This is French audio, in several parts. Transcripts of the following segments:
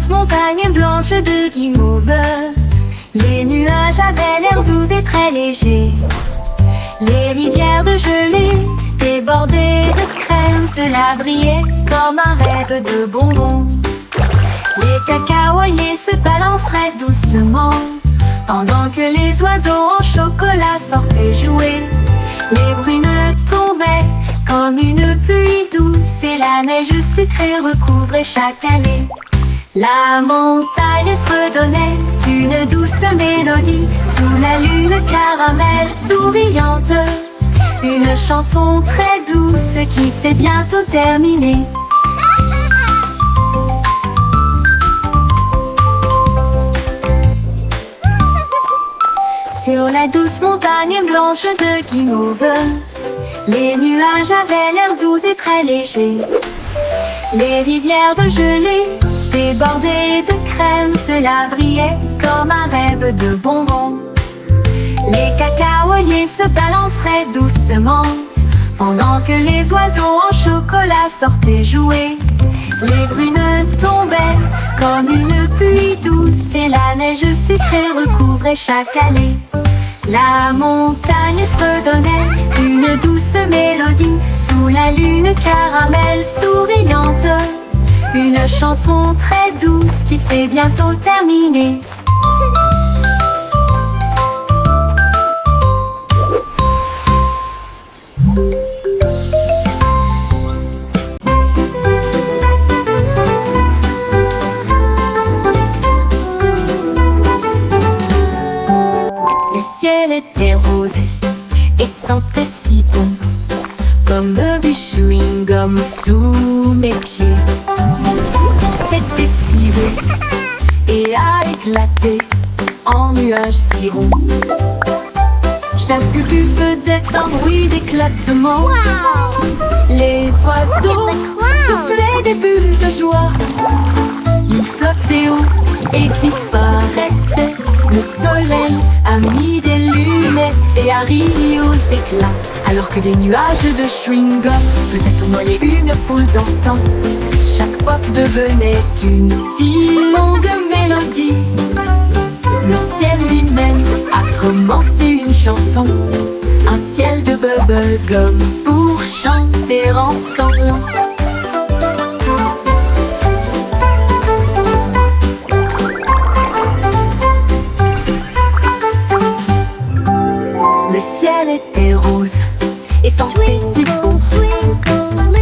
douce montagne blanche de guimauve, les nuages avaient l'air doux et très légers. Les rivières de gelée débordées de crème, cela brillait comme un rêve de bonbons. Les cacaoyers se balanceraient doucement pendant que les oiseaux en chocolat sortaient jouer. Les brunes tombaient comme une pluie douce et la neige sucrée recouvrait chaque allée. La montagne fredonnait une douce mélodie sous la lune caramel souriante. Une chanson très douce qui s'est bientôt terminée. Sur la douce montagne blanche de guimauve, les nuages avaient l'air doux et très légers. Les rivières de gelée débordées de crème, cela brillait comme un rêve de bonbons. Les cacaoyers se balanceraient doucement pendant que les oiseaux en chocolat sortaient jouer. Les brunes tombaient comme une pluie douce et la neige sucrée recouvrait chaque allée. La montagne fredonnait une douce mélodie sous la lune caramel souriante. Une chanson très douce qui s'est bientôt terminée. Le ciel était rose et sentait si bon, comme du chewing-gum sous mes pieds. S'était tiré et a éclaté en nuages si ronds. Chaque bulle faisait un bruit d'éclatement. Les oiseaux soufflaient des bulles de joie. Ils flottaient haut et disparaissaient. Le soleil a mis des lunettes et a ri aux éclats, alors que des nuages de chewing-gum faisaient tournoyer une foule dansante. Chaque pop devenait une si longue mélodie. Le ciel lui-même a commencé une chanson, un ciel de bubblegum pour chanter ensemble. Le ciel était rose et sentait si bon,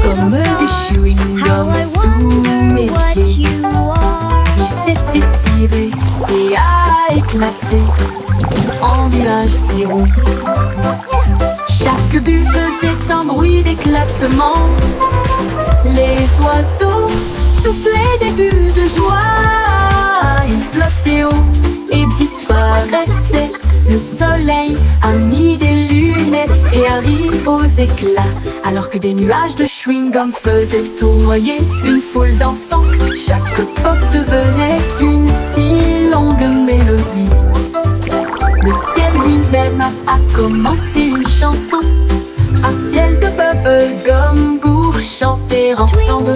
comme du chewing-gum sous mes pieds. Il s'était tiré et a éclaté en nuages si ronds. Chaque bulle faisait un bruit d'éclatement. Les oiseaux soufflaient des bulles de joie. Ils flottaient haut et disparaissaient. Le soleil a mis des lunettes et a ri aux éclats, alors que des nuages de chewing-gum faisaient tournoyer une foule dansante. Chaque pop devenait une si longue mélodie. Le ciel lui-même a commencé une chanson, un ciel de bubblegum pour chanter ensemble.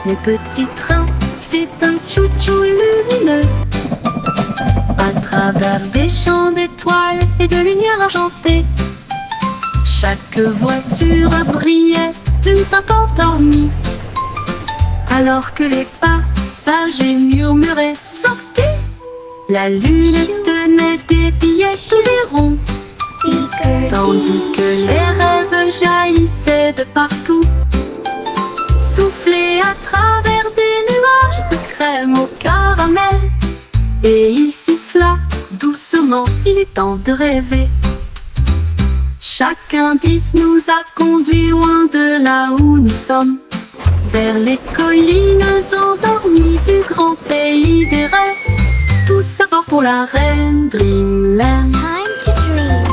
Le petit train fait un chou-chou lumineux à travers des champs d'étoiles et de lumière argentée. Chaque voiture brillait d'une teinte endormie, alors que les passagers murmuraient « Sortez !» La lune tenait des billets tous et ronds, tandis que les rêves jaillissaient de partout, soufflés à travers des nuages de crème au caramel. Et il siffla doucement, il est temps de rêver. Chaque indice nous a conduits loin de là où nous sommes, vers les collines endormies du grand pays des rêves. Tout ça part pour la reine Dreamland. Time to dream.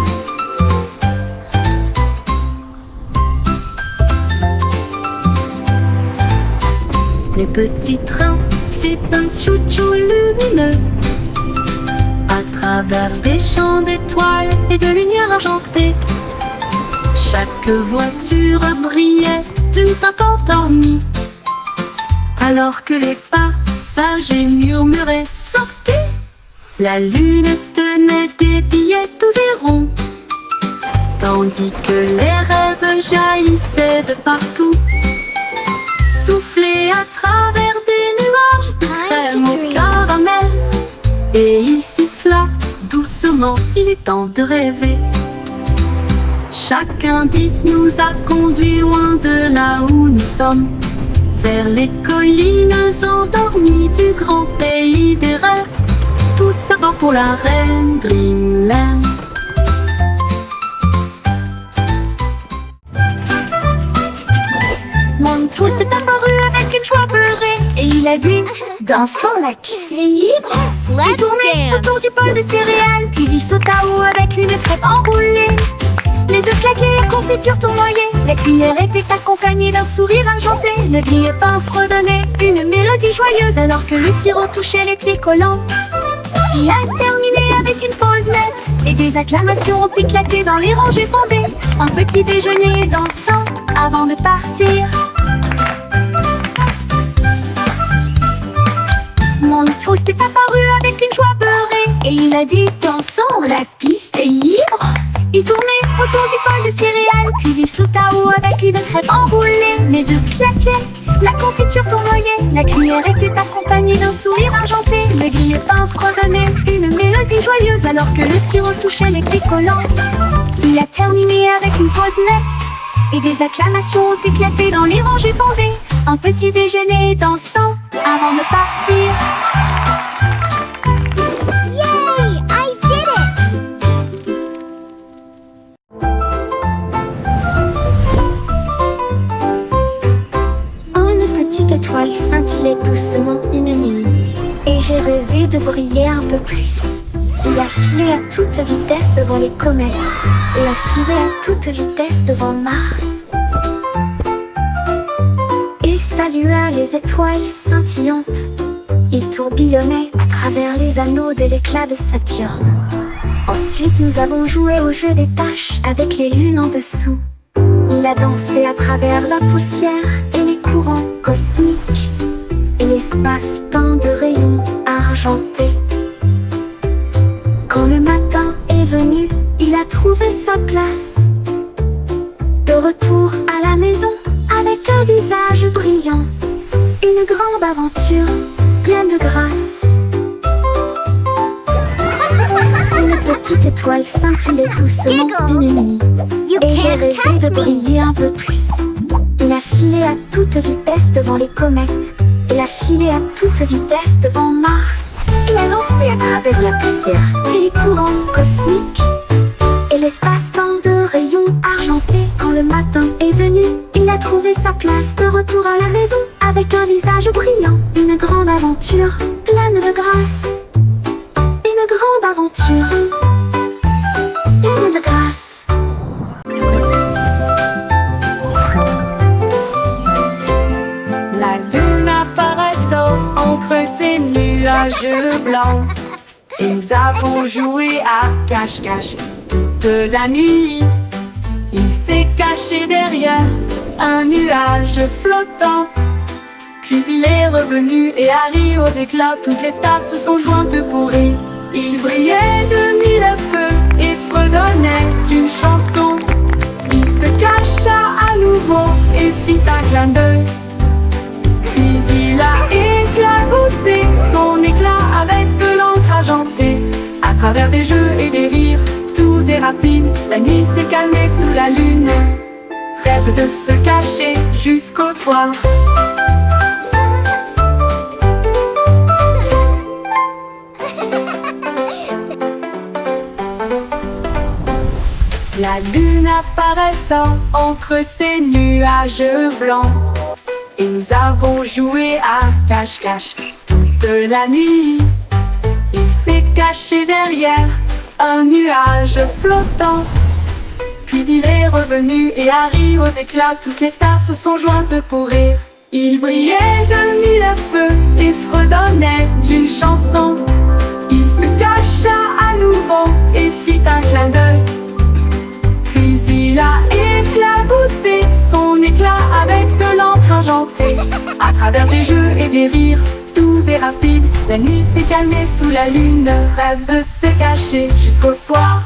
Le petit train fait un tchou-tchou lumineux à travers des champs d'étoiles et de lumière argentée. Chaque voiture brillait du temps endormi, alors que les passagers murmuraient « Sortez !» La lune tenait des billets doux et ronds, tandis que les rêves jaillissaient de partout, soufflés à travers des nuages de crème au caramel. Et il siffla doucement, il est temps de rêver. Chaque indice nous a conduits loin de là où nous sommes, vers les collines endormies du grand pays des rêves. Tous à bord pour la reine Dreamland. Montrose est apparu avec une joie beurrée et il a dit: dansons, la piste est libre. Il tournait autour du bol de céréales, puis il sauta haut avec une crêpe enroulée. Les œufs claqués, la confiture tournoyée, la cuillère était accompagnée d'un sourire argenté. Le grille-pain fredonnait une mélodie joyeuse alors que le sirop touchait les pieds collants. Il a terminé avec une pause nette et des acclamations ont éclaté dans les rangées bondées. Un petit déjeuner dansant avant de partir. Montrose est apparu avec une joie beurrée et il a dit: dansons, la piste est libre. Il tournait autour du bol de céréales, puis il sauta haut avec une crêpe enroulée. Les œufs claquaient, la confiture tournoyait, la cuillère était accompagnée d'un sourire argenté. Le grille-pain fredonnait une mélodie joyeuse alors que le sirop touchait les pieds collants. Il a terminé avec une pause nette et des acclamations ont éclaté dans les rangées bondées. Un petit déjeuner dansant avant de partir. L'étoile scintillait doucement une nuit, et j'ai rêvé de briller un peu plus. Il a filé à toute vitesse devant les comètes, et a filé à toute vitesse devant Mars, et salua les étoiles scintillantes. Il tourbillonnait à travers les anneaux de l'éclat de Saturne. Ensuite nous avons joué au jeu des taches avec les lunes en dessous. Il a dansé à travers la poussière et les courants cosmiques et l'espace peint de rayons argentés. Quand le matin est venu, il a trouvé sa place. De retour à la maison avec un visage brillant, une grande aventure pleine de grâce. Une petite étoile scintillait doucement une nuit, et j'ai rêvé de briller un peu plus. Il a filé à toute vitesse devant les comètes, il a filé à toute vitesse devant Mars. Il a dansé à travers la poussière et les courants cosmiques et l'espace-temps de rayons argentés. Quand le matin est venu, il a trouvé sa place. De retour à la maison avec un visage brillant, une grande aventure pleine de grâce. Une grande aventure pleine de grâce. La lune apparaissant entre ces nuages blancs, et nous avons joué à cache-cache toute la nuit. Il s'est caché derrière un nuage flottant, puis il est revenu et a ri aux éclats. Toutes les stars se sont jointes pour rire. Il brillait de mille feux et fredonnait une chanson. Il se cacha à nouveau et fit un clin d'œil. Puis il a éclaboussé son éclat avec de l'encre argentée. À travers des jeux et des rires doux et rapides, la nuit s'est calmée sous la lune. Rêve de se cacher jusqu'au soir. La lune apparaissant entre ces nuages blancs, et nous avons joué à cache-cache toute la nuit. Il s'est caché derrière un nuage flottant, puis il est revenu et a ri aux éclats. Toutes les stars se sont jointes pour rire. Il brillait de mille feux et fredonnait d'une chanson. Il se cacha à nouveau et fit un clin d'œil. Puis il a éclaboussé son éclat avec de l'encre argentée. À travers des jeux et des rires doux et rapides, la nuit s'est calmée sous la lune. Rêve de se cacher jusqu'au soir.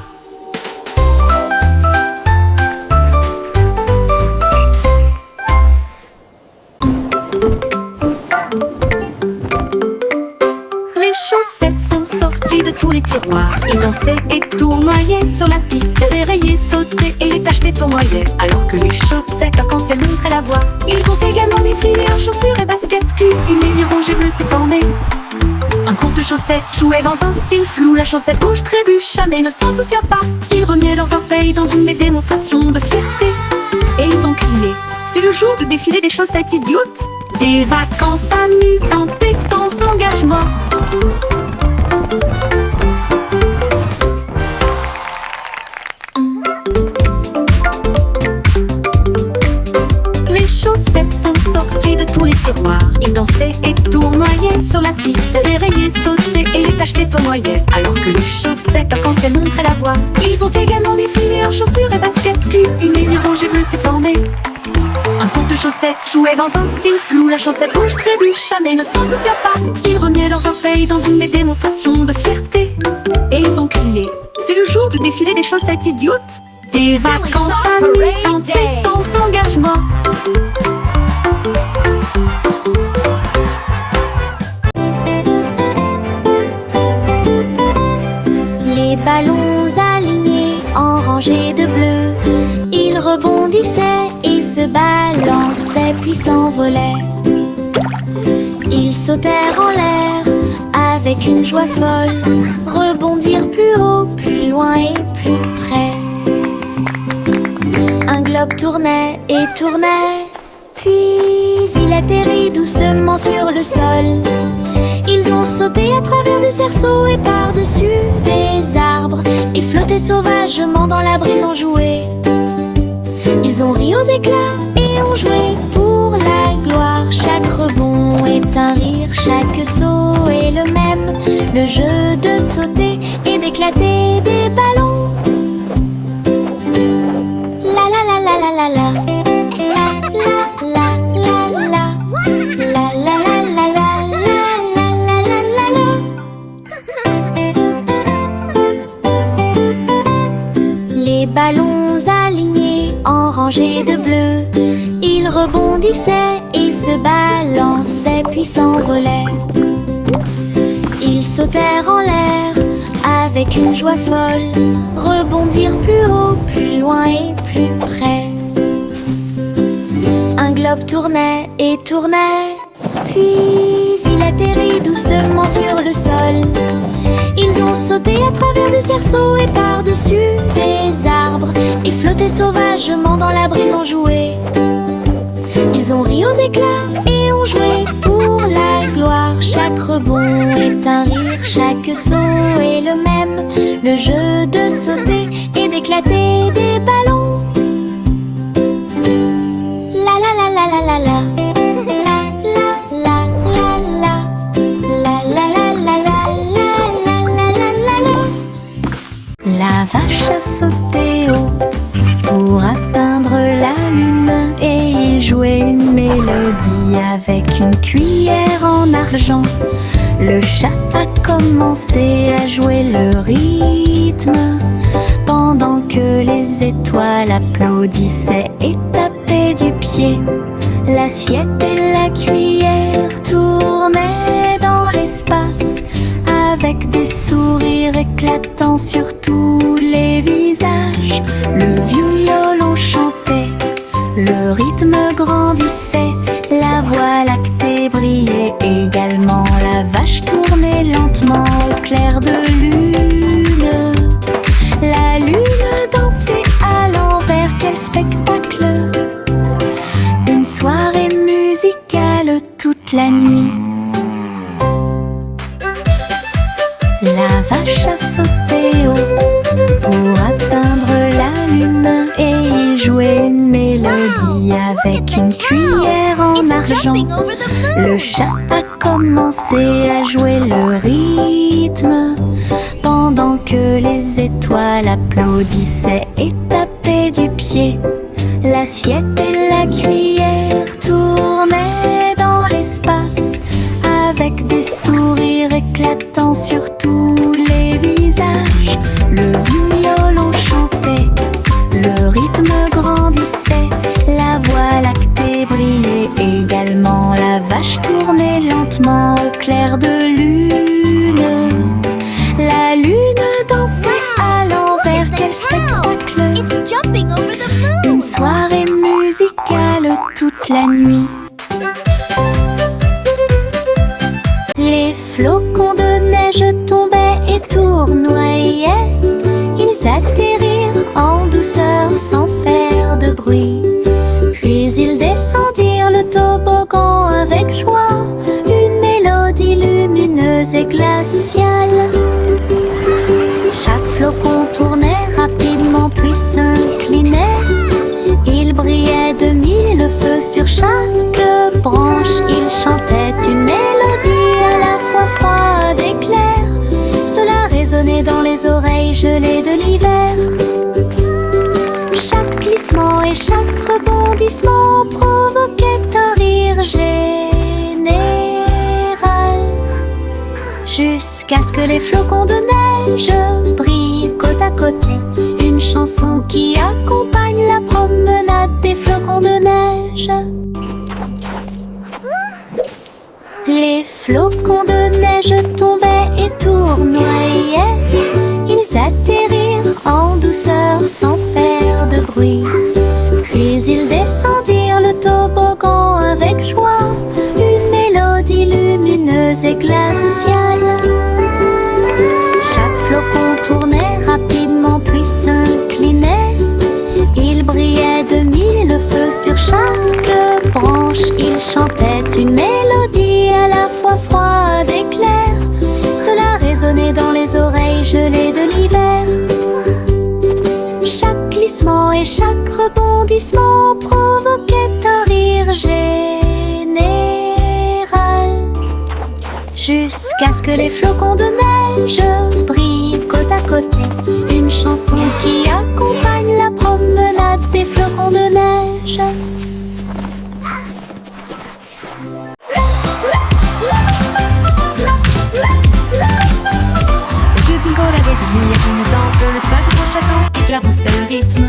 Les chaussettes sont sorties de tous les tiroirs. Ils dansaient et tournoyaient sur la piste. Dérayaient, sautaient et les taches tournoyaient. Alors que les chaussettes arc-en-ciel montraient la voie. Ils ont également défilé en chaussures et baskets cul. Une ligne rouge et bleue s'est formée. Un groupe de chaussettes jouait dans un style flou. La chaussette rouge trébucha mais ne s'en soucia pas. Ils remuaient leurs orteils dans une démonstration de fierté. Et ils ont crié: c'est le jour du défilé des chaussettes idiotes. Des vacances amusantes et sans engagement. Les chaussettes sont sorties de tous les tiroirs. Ils dansaient et tournoyaient sur la piste. Dérayaient, sautaient et les taches tournoyaient. Alors que les chaussettes arc-en-ciel montraient la voie. Ils ont également défilé en chaussures et baskets cul. Une ligne rouge et bleue s'est formée. Un groupe de chaussettes jouait dans un style flou. La chaussette rouge trébucha mais ne s'en soucia pas. Ils remuaient leurs orteils dans une démonstration de fierté. Et ils ont crié: c'est le jour du défilé des chaussettes idiotes. Des vacances amusantes et sans engagement. Les ballons alignés en rangées de bleu, ils rebondissaient et se balançaient puis s'envolaient. Ils sautèrent en l'air avec une joie folle, rebondirent plus haut, plus loin et plus près. Un globe tournait et tournait, puis il atterrit doucement sur le sol. Ils ont sauté à travers des cerceaux et par-dessus des arbres et flotté sauvagement dans la brise enjouée. Ils ont ri aux éclats et ont joué pour la gloire. Chaque rebond est un rire, chaque saut est le même. Le jeu de sauter et d'éclater des ballons. La la la la la la la. Les ballons alignés en rangées de bleu, ils rebondissaient et se balançaient puis s'envolaient. Ils sautèrent en l'air avec une joie folle, rebondirent plus haut, plus loin et plus près. Un globe tournait et tournait, puis il atterrit doucement sur le sol. Ils ont sauté à travers des cerceaux et par-dessus des arbres et flotté sauvagement dans la brise enjouée. Ils ont ri aux éclats et ont joué pour la gloire. Chaque rebond est un rire, chaque saut est le même. Le jeu de sauter et d'éclater des ballons. La la la la la la la. La vache a sauté haut pour atteindre la lune et y jouer une mélodie avec une cuillère en argent. Le chat a commencé à jouer le rythme pendant que les étoiles applaudissaient et tapaient du pied. L'assiette et la cuillère tournaient dans l'espace avec des sourires éclatants sur tous les visages. Le violon chantait, le rythme grandissait, la voie lactée brillait également. La vache tournait lentement au clair de lune. La lune dansait à l'envers, quel spectacle! Une soirée musicale toute la nuit. La vache a sauté haut pour atteindre la lune et y jouer une mélodie avec une cuillère en argent. gens. Le chat a commencé à jouer le rythme pendant que les étoiles applaudissaient et tapaient du pied. L'assiette et la cuillère tournaient dans l'espace avec des sourires éclatants sur tous les visages. Le violon chantait, le rythme grandissait, la voie lactée brillait également. La vache tournait lentement au clair de lune. La lune dansait à l'envers, quel spectacle! Une soirée musicale toute la nuit. Les flocons de neige tombaient et tournoyaient. Ils atterrirent en douceur sans faire de bruit. Puis ils descendirent le toboggan avec joie, une mélodie lumineuse et glaciale. Chaque flocon tournait rapidement puis s'inclinait. Il brillait de mille feux sur chaque branche. Il chantait une mélodie à la fois froide et claire. Cela résonnait dans les oreilles gelées de l'hiver. Chaque glissement et chaque rebondissement provoquait un rire général, jusqu'à ce que les flocons de neige brillent côte à côté. Une chanson qui accompagne la promenade des flocons de neige. Les flocons de neige tombaient et tournoyaient. Ils atterrirent en douceur sans faire de bruit. Puis ils descendirent le toboggan avec joie, une mélodie lumineuse et glaciale. Chaque flocon tournait rapidement puis s'inclinait. Il brillait de mille feux sur chaque branche. Il chantait une mélodie à la fois froide et claire. Cela résonnait dans les oreilles gelées de l'hiver. Chaque glissement et chaque rebondissement provoquait un rire général, jusqu'à ce que les flocons de neige brillent côte à côté. Une chanson qui accompagne la promenade des flocons de neige. Le vieux bingo l'avait des lumières clignotantes, le sol de son château éclaboussait le rythme.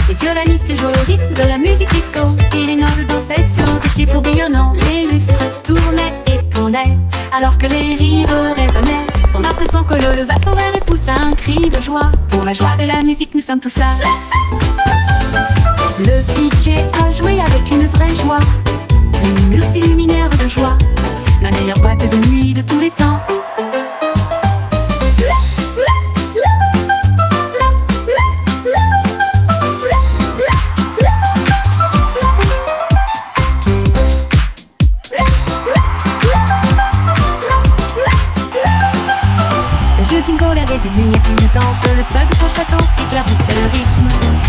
Les violonistes jouaient au rythme de la musique disco et les nobles dansaient sur des pieds tourbillonnants. Les lustres tournaient et tournaient alors que les rires résonnaient. Son impression que l'eau leva son verre et poussa un cri de joie. Pour la joie de la musique, nous sommes tous là. Le DJ a joué avec une vraie joie, une muse luminaire de joie, la meilleure boîte de nuit de tous les temps. Le bingo avait des lumières clignotantes, le sol de son château éclaboussait le rythme.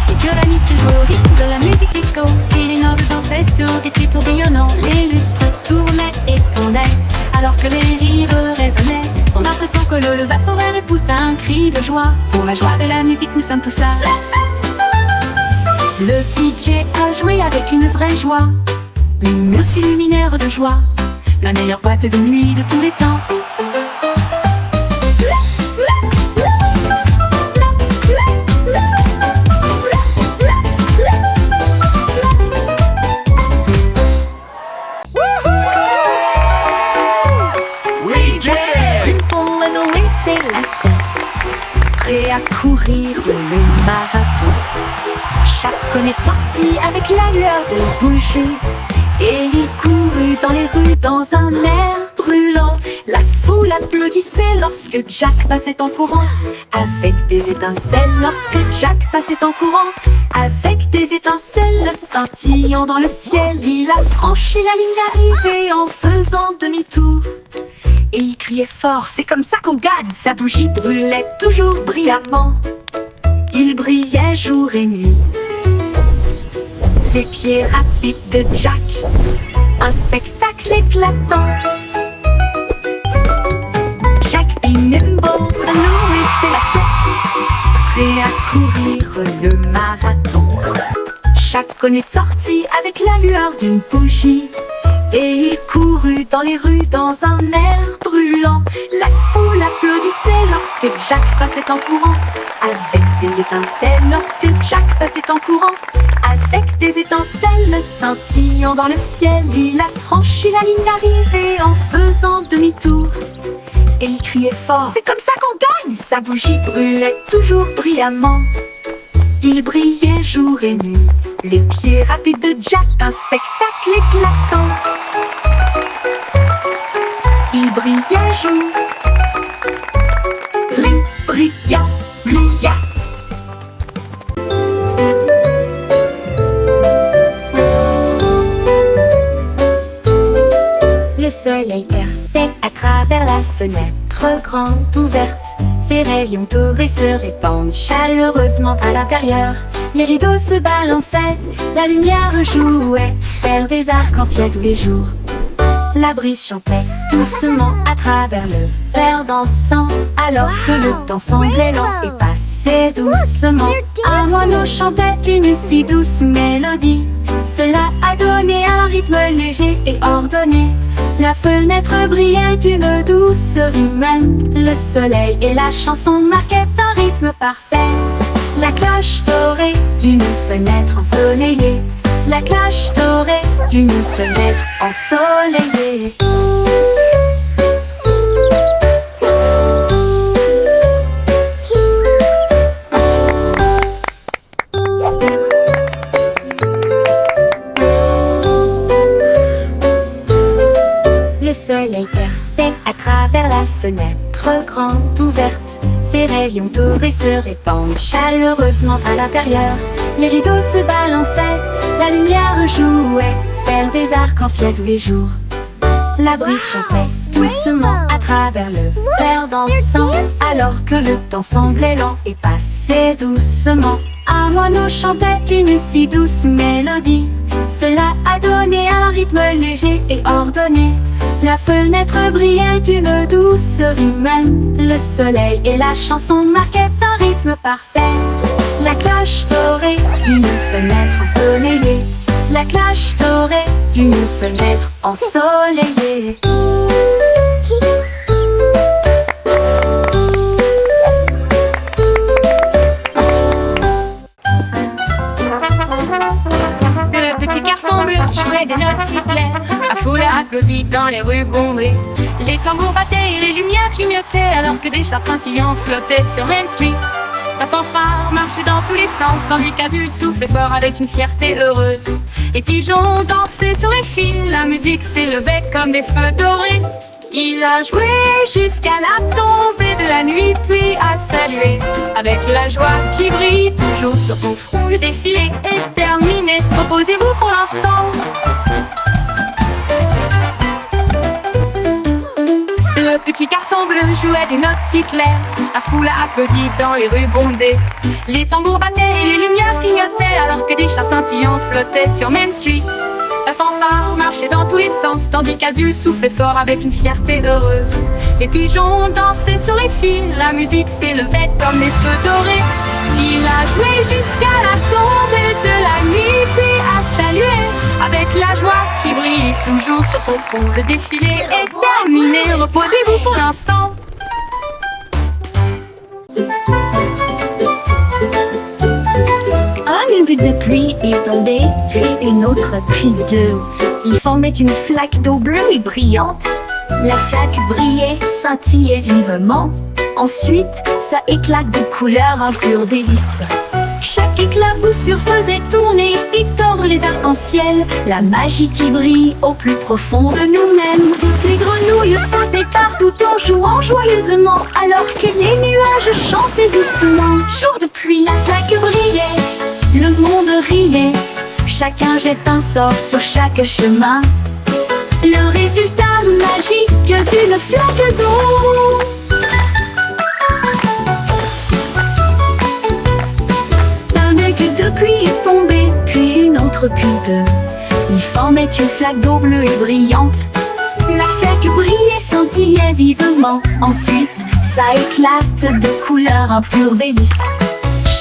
Les violonistes jouaient au rythme de la musique disco et les nobles dansaient sur des pieds tourbillonnants. Les lustres tournaient et tournaient alors que les rires résonnaient. Son impression que l'eau leva son verre et poussa un cri de joie. Pour la joie de la musique, nous sommes tous là. Le DJ a joué avec une vraie joie, une muse luminaire de joie, la meilleure boîte de nuit de tous les temps. Prêt à courir le marathon. Chacun est sorti avec la lueur de bougie et il courut dans les rues dans un air brûlant. La foule applaudissait lorsque Jack passait en courant, avec des étincelles lorsque Jack passait en courant. Avec des étincelles scintillant dans le ciel, il a franchi la ligne d'arrivée en faisant demi-tour. Et il criait fort, c'est comme ça qu'on gagne. Sa bougie brûlait toujours brillamment. Il brillait jour et nuit. Les pieds rapides de Jack un spectacle éclatant. Jacques et Nimble, Louis et Lacet, prêts à courir le marathon. Jacques est sorti avec la lueur d'une bougie et il courut dans les rues dans un air brûlant. La foule applaudissait lorsque Jacques passait en courant, avec des étincelles lorsque Jacques passait en courant. Avec des étincelles scintillant dans le ciel, il a franchi la ligne d'arrivée en faisant demi-tour. Et il criait fort, c'est comme ça qu'on gagne! Sa bougie brûlait toujours brillamment. Il brillait jour et nuit, les pieds rapides de Jack, un spectacle éclatant. Il brillait jour, brillant, brillant. Le soleil perçait à travers la fenêtre grande ouverte. Ses rayons dorés se répandent chaleureusement à l'intérieur. Les rideaux se balançaient, la lumière jouait, faire des arcs-en-ciel tous les jours. La brise chantait doucement à travers le verre dansant, alors que le temps semblait lent et passait doucement. Un moineau chantait une si douce mélodie. Cela a donné un rythme léger et ordonné. La fenêtre brillait d'une douceur humaine. Le soleil et la chanson marquaient un rythme parfait. La cloche dorée d'une fenêtre ensoleillée. La cloche dorée d'une fenêtre ensoleillée. Le soleil perçait à travers la fenêtre grande ouverte. Ses rayons dorés se répandent chaleureusement à l'intérieur. Les rideaux se balançaient, la lumière jouait, faire des arcs-en-ciel tous les jours. La brise chantait doucement à travers le verre dansant, alors que le temps semblait lent et passait doucement. Un moineau chantait une si douce mélodie. Cela a donné un rythme léger et ordonné. La fenêtre brillait d'une douceur humaine. Le soleil et la chanson marquaient un rythme parfait. La cloche dorée d'une fenêtre ensoleillée. La cloche dorée d'une fenêtre ensoleillée. Le petit garçon bleu jouait des notes si claires. La foule applaudit dans les rues bondées. Les tambours battaient et les lumières clignotaient, alors que des chars scintillants flottaient sur Main Street. La fanfare marchait dans tous les sens, tandis qu'Azul soufflait fort avec une fierté heureuse. Les pigeons dansaient sur les fils, la musique s'élevait comme des feux dorés. Il a joué jusqu'à la tombée de la nuit, puis a salué avec la joie qui brille toujours sur son front. Le défilé est terminé, reposez-vous pour l'instant. Le petit garçon bleu jouait des notes si claires. La foule a applaudi dans les rues bondées. Les tambours battaient et les lumières clignotaient, alors que des chars scintillants flottaient sur Main Street. La fanfare marchait dans tous les sens, tandis qu'Azul soufflait fort avec une fierté heureuse. Les pigeons dansaient sur les fils, la musique s'élevait comme des feux dorés. Il a joué jusqu'à la tombée de la nuit, puis a salué avec la joie qui brille toujours sur son front. Le défilé est terminé, reposez-vous pour l'instant. Une goutte de pluie est tombée, puis une autre, puis deux. Ils formaient une flaque d'eau bleue et brillante. La flaque brillait, scintillait vivement. Ensuite, ça éclate de couleurs, un pur délice. Chaque éclaboussure faisait tourner et tordre les arcs-en-ciel. La magie qui brille au plus profond de nous-mêmes. Les grenouilles sautaient partout en jouant joyeusement, alors que les nuages chantaient doucement. Jour de pluie, la flaque brillait, le monde riait. Chacun jette un sort sur chaque chemin. Le résultat magique d'une flaque d'eau. Un bec de pluie est tombé, puis une autre, puis deux. Il formait une flaque d'eau bleue et brillante. La flaque brillait, scintillait vivement. Ensuite, ça éclate de couleurs, un pur délice.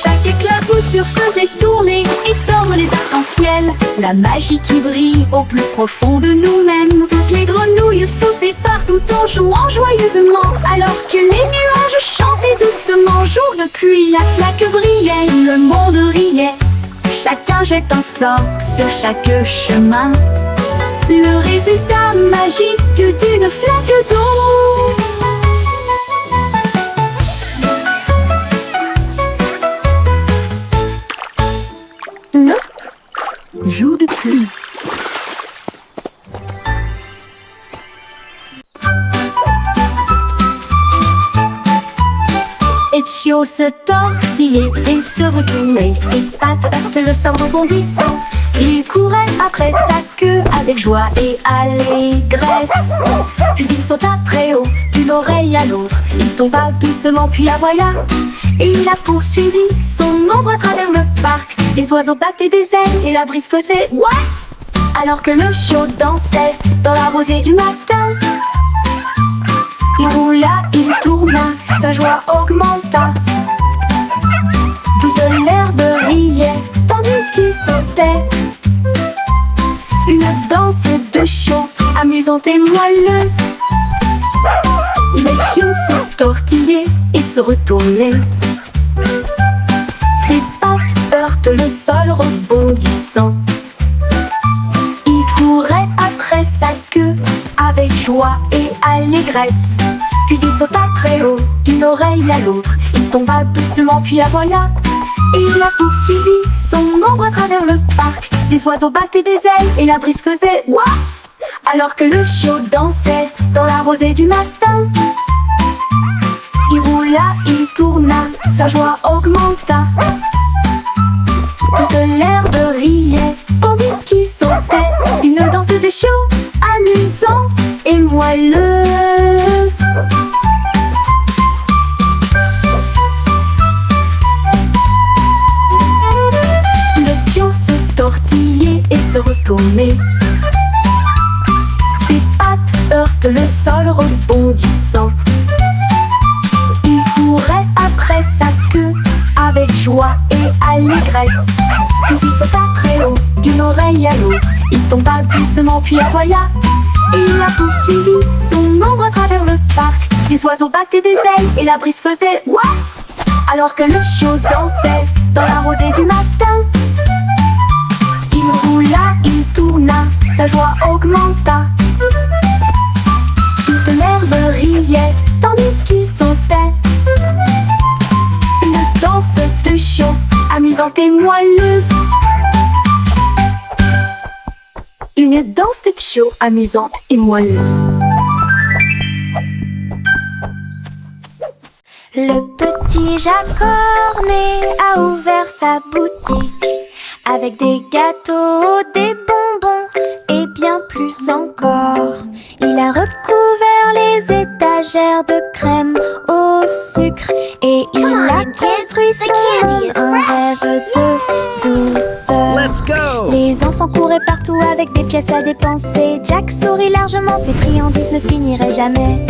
Chaque éclat vous surfaisait tourner et tordre les arcs-en-ciel. La magie qui brille au plus profond de nous-mêmes. Toutes les grenouilles sautaient partout en jouant joyeusement, alors que les nuages chantaient doucement. Jour de pluie, la flaque brillait, le monde riait. Chacun jette un sort sur chaque chemin. Le résultat magique d'une flaque d'eau. Le jour de pluie. Etchio se tortillait et se retournait. Ses pattes heurtaient le sol rebondissant. Il courait après sa queue avec joie et allégresse. Puis il sauta très haut, d'une oreille à l'autre. Il tomba doucement puis la voilà. Et il a poursuivi son ombre à travers le parc. Les oiseaux battaient des ailes et la brise faisait ouaf. Alors que le chiot dansait dans la rosée du matin. Il roula, il tourna, sa joie augmenta. Toute l'herbe riait, tandis qu'il sautait. Une danse de chiot, amusante et moelleuse. Les chiots se tortillaient et se retournaient. Ses pattes heurtent le sol rebondissant. Il courait après sa queue avec joie et allégresse. Puis il sauta très haut, d'une oreille à l'autre. Il tomba doucement puis la voilà. Et il a poursuivi son ombre à travers le parc. Les oiseaux battaient des ailes et la brise faisait ouaf. Alors que le chiot dansait dans la rosée du matin. Il roula, il tourna, sa joie augmenta. Toute l'herbe riait, tandis qu'il sautait. Une danse de chiot, amusante et moelleuse. Le pion se tortillait et se retournait. Ses pattes heurtent le sol rebondissant. Il courait après sa queue avec joie et allégresse. Puis il sauta très haut, d'une oreille à l'autre. Il tomba doucement puis la voilà. Et il a poursuivi son ombre à travers le parc. Les oiseaux battaient des ailes et la brise faisait ouaf. Alors que le chiot dansait dans la rosée du matin. Il roula, il tourna, sa joie augmenta. Toute l'herbe riait, tandis qu'il sautait. Une danse de chiot, amusante et moelleuse. Une danse de chiot, amusante et moelleuse. Le petit Jacques-Cornet a ouvert sa boutique avec des gâteaux, des bonbons et bien plus encore. Il a recouvert les étagères de crème au sucre et il a construit son monde, un rêve de douceur. Let's go! Les enfants couraient partout avec des pièces à dépenser. Jack sourit largement, ses friandises ne finiraient jamais.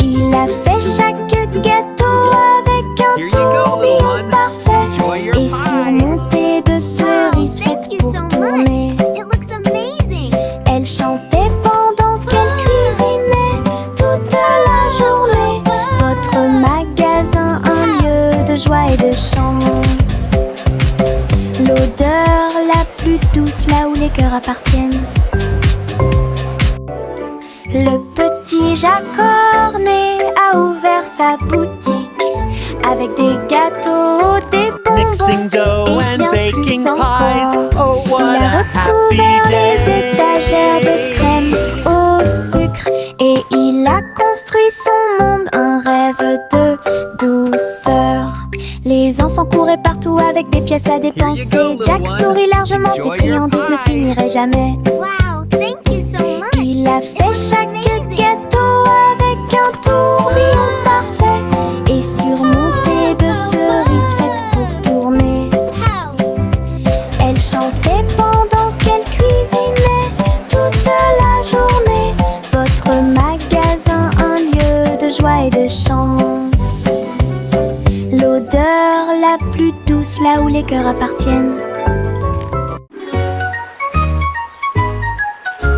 Il a fait chaque gâteau avec un Here you go, little tourbillon one. parfait Enjoy your et pie. surmonté de cerises faites pour tourner. It looks amazing. Elle chantait pendant qu'elle cuisinait toute la journée. Votre magasin, un lieu de joie et de chant. L'odeur la plus douce là où les cœurs appartiennent. Le petit Jacques-Cornet a ouvert sa boutique avec des gâteaux, des bonbons Mixing dough et and bien baking plus pies. encore. Oh, what Il a a happy recouvert les day! étagères de crème au sucre et il a construit son monde, un rêve de douceur. Les enfants couraient partout avec des pièces à dépenser. little Jack one. sourit largement, Enjoy ses your friandises ne pie. finiraient jamais. Wow, thank you so much. Il a fait It chaque looks amazing. gâteau avec un tourbillon parfait et surmonté de cerises faites pour tourner. How? Elle chantait pendant qu'elle tous là où les cœurs appartiennent.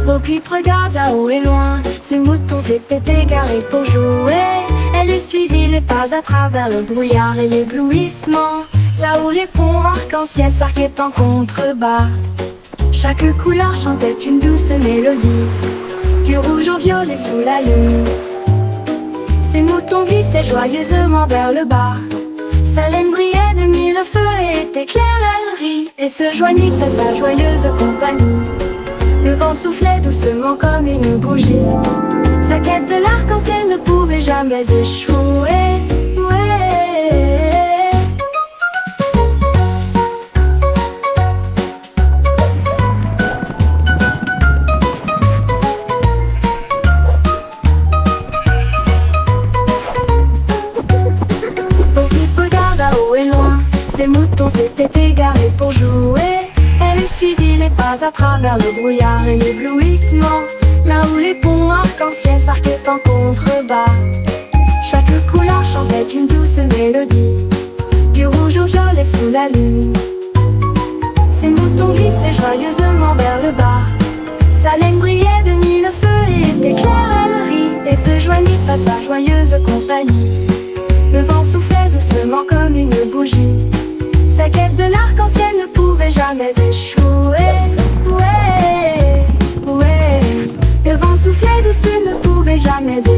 Bo Peep regarde là-haut et loin, ces moutons étaient égarés pour jouer. Elle lui suivit les pas à travers le brouillard et l'éblouissement, là où les ponts arc-en-ciel s'arquaient en contrebas. Chaque couleur chantait une douce mélodie, du rouge au violet sous la lune. Ces moutons glissaient joyeusement vers le bas, sa laine brillait de mille feux et était claire, elle rit et se joignit à sa joyeuse compagnie. Le vent soufflait doucement comme une bougie, sa quête de l'arc-en-ciel ne pouvait jamais échouer. Ouais. Bo Peep regarde à haut et loin, ces moutons s'étaient égarés pour jouer. Elle suivit les pas à travers le brouillard et l'éblouissement, là où les ponts arc-en-ciel s'arquaient en contrebas. Chaque couleur chantait une douce mélodie, du rouge au violet sous la lune. Ces moutons glissaient joyeusement vers le bas, sa laine brillait de mille feux et était claire, elle rit et se joignit à sa joyeuse compagnie. Le vent soufflait doucement comme une bougie, sa quête de l'arc-en-ciel ne pouvait jamais échouer. Ouais, ouais. Le vent soufflait doucement, ne pouvait jamais échouer.